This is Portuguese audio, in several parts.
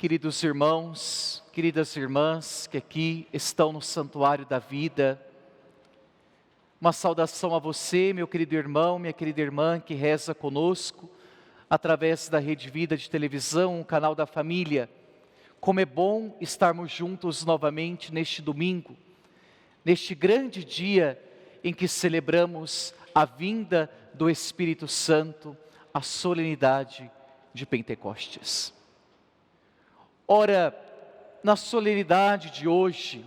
Queridos irmãos, queridas irmãs que aqui estão no Santuário da Vida, uma saudação a você, meu querido irmão, minha querida irmã que reza conosco, através da Rede Vida de televisão, o canal da família. Como é bom estarmos juntos novamente neste domingo, neste grande dia em que celebramos a vinda do Espírito Santo, a solenidade de Pentecostes. Ora, na solenidade de hoje,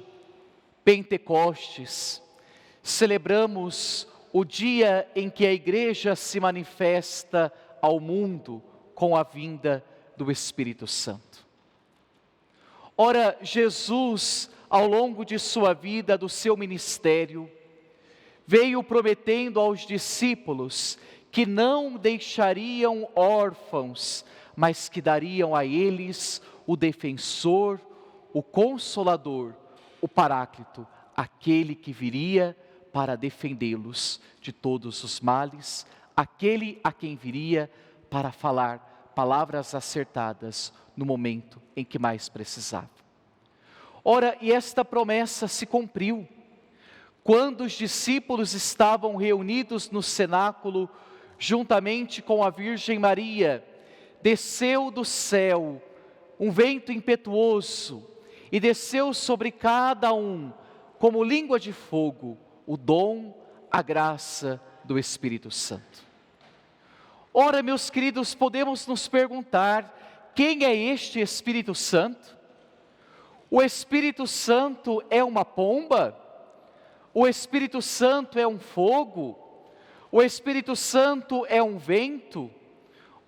Pentecostes, celebramos o dia em que a Igreja se manifesta ao mundo com a vinda do Espírito Santo. Ora, Jesus, ao longo de sua vida, do seu ministério, veio prometendo aos discípulos que não deixariam órfãos, mas que dariam a eles o defensor, o consolador, o paráclito, aquele que viria para defendê-los de todos os males, aquele a quem viria para falar palavras acertadas no momento em que mais precisava. Ora, e esta promessa se cumpriu. Quando os discípulos estavam reunidos no cenáculo, juntamente com a Virgem Maria, desceu do céu um vento impetuoso e desceu sobre cada um, como língua de fogo, o dom, a graça do Espírito Santo. Ora, meus queridos, podemos nos perguntar, quem é este Espírito Santo? O Espírito Santo é uma pomba? O Espírito Santo é um fogo? O Espírito Santo é um vento?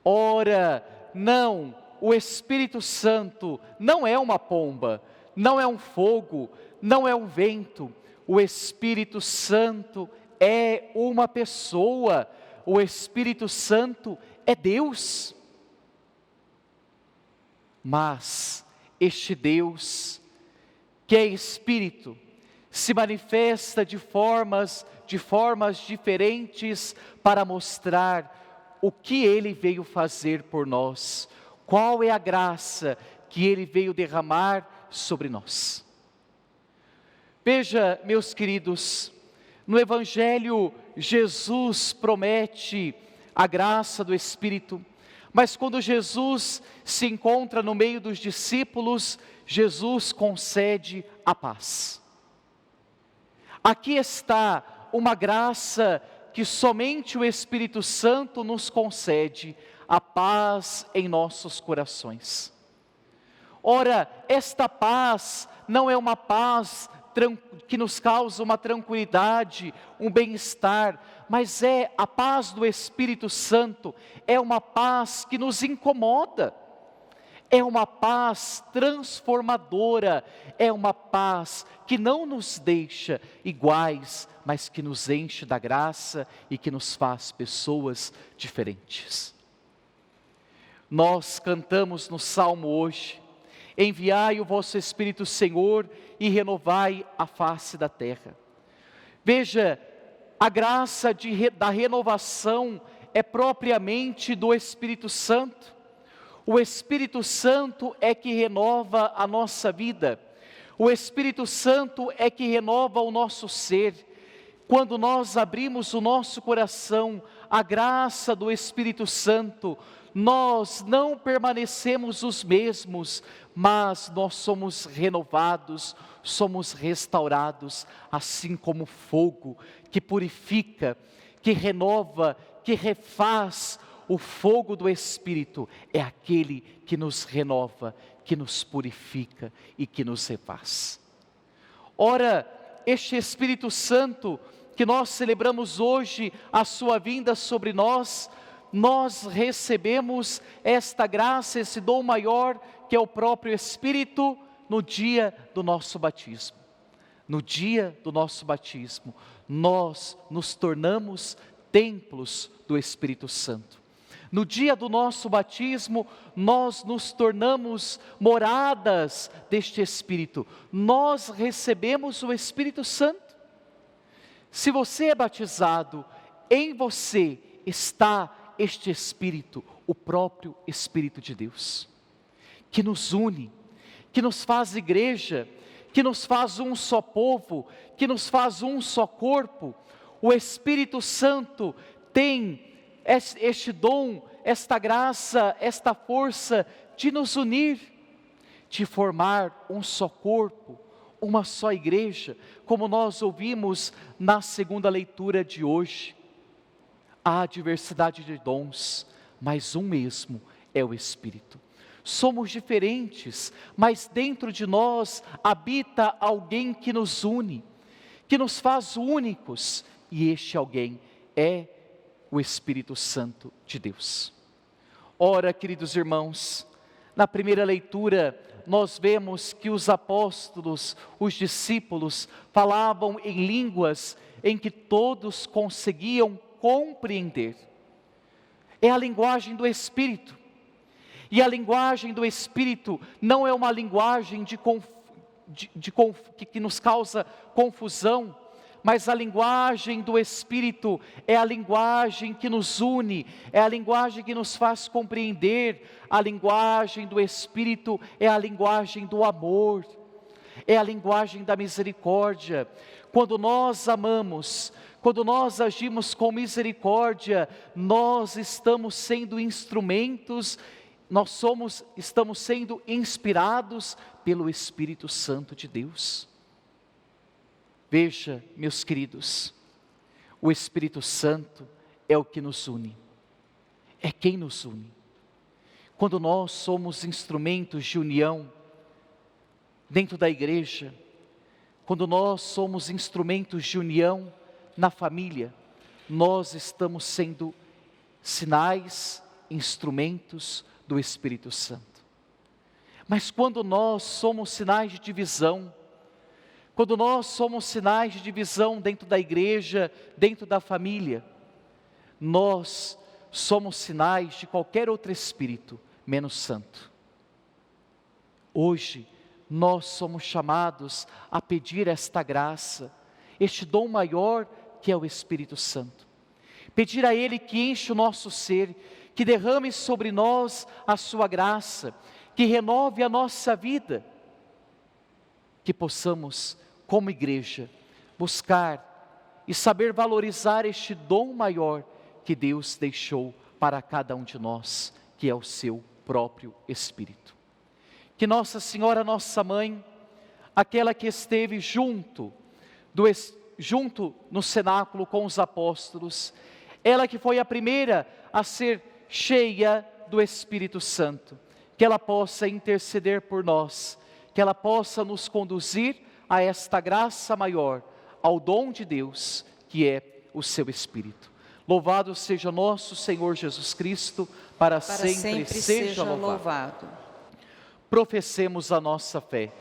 Ora, não, o Espírito Santo não é uma pomba, não é um fogo, não é um vento. O Espírito Santo é uma pessoa, o Espírito Santo é Deus. Mas este Deus, que é Espírito, se manifesta de formas diferentes para mostrar o que Ele veio fazer por nós, qual é a graça que Ele veio derramar sobre nós. Veja, meus queridos, no Evangelho Jesus promete a graça do Espírito, mas quando Jesus se encontra no meio dos discípulos, Jesus concede a paz. Aqui está uma graça que somente o Espírito Santo nos concede, a paz em nossos corações. Ora, esta paz não é uma paz que nos causa uma tranquilidade, um bem-estar, mas é a paz do Espírito Santo, é uma paz que nos incomoda, é uma paz transformadora, é uma paz que não nos deixa iguais, mas que nos enche da graça e que nos faz pessoas diferentes. Nós cantamos no Salmo hoje, enviai o vosso Espírito, Senhor, e renovai a face da terra. Veja, a graça da renovação é propriamente do Espírito Santo. O Espírito Santo é que renova a nossa vida. O Espírito Santo é que renova o nosso ser. Quando nós abrimos o nosso coração à graça do Espírito Santo, nós não permanecemos os mesmos, mas nós somos renovados, somos restaurados, assim como fogo que purifica, que renova, que refaz. O fogo do Espírito é aquele que nos renova, que nos purifica e que nos refaz. Ora, este Espírito Santo que nós celebramos hoje, a sua vinda sobre nós recebemos esta graça, esse dom maior, que é o próprio Espírito, no dia do nosso batismo. No dia do nosso batismo, nós nos tornamos templos do Espírito Santo. No dia do nosso batismo, nós nos tornamos moradas deste Espírito. Nós recebemos o Espírito Santo. Se você é batizado, em você está este Espírito, o próprio Espírito de Deus, que nos une, que nos faz igreja, que nos faz um só povo, que nos faz um só corpo. O Espírito Santo tem este dom, esta graça, esta força de nos unir, de formar um só corpo, uma só igreja, como nós ouvimos na segunda leitura de hoje. Há diversidade de dons, mas um mesmo é o Espírito. Somos diferentes, mas dentro de nós habita alguém que nos une, que nos faz únicos, e este alguém é o Espírito Santo de Deus. Ora, queridos irmãos, na primeira leitura nós vemos que os apóstolos, os discípulos, falavam em línguas em que todos conseguiam compreender. É a linguagem do Espírito. E a linguagem do Espírito não é uma linguagem que nos causa confusão, mas a linguagem do Espírito é a linguagem que nos une, é a linguagem que nos faz compreender. A linguagem do Espírito é a linguagem do amor, é a linguagem da misericórdia. Quando nós amamos, quando nós agimos com misericórdia, nós estamos sendo instrumentos, estamos sendo inspirados pelo Espírito Santo de Deus. Veja, meus queridos, o Espírito Santo é o que nos une, é quem nos une. Quando nós somos instrumentos de união dentro da igreja, quando nós somos instrumentos de união na família, nós estamos sendo sinais, instrumentos do Espírito Santo. Mas quando nós somos sinais de divisão, quando nós somos sinais de divisão dentro da igreja, dentro da família, nós somos sinais de qualquer outro espírito, menos santo. Hoje, nós somos chamados a pedir esta graça, este dom maior que é o Espírito Santo. Pedir a Ele que enche o nosso ser, que derrame sobre nós a sua graça, que renove a nossa vida, que possamos, como igreja, buscar e saber valorizar este dom maior que Deus deixou para cada um de nós, que é o seu próprio Espírito. Que Nossa Senhora, nossa Mãe, aquela que esteve junto no cenáculo com os apóstolos, ela que foi a primeira a ser cheia do Espírito Santo, que ela possa interceder por nós, que ela possa nos conduzir a esta graça maior, ao dom de Deus, que é o seu Espírito. Louvado seja nosso Senhor Jesus Cristo, para sempre seja louvado. Professemos a nossa fé.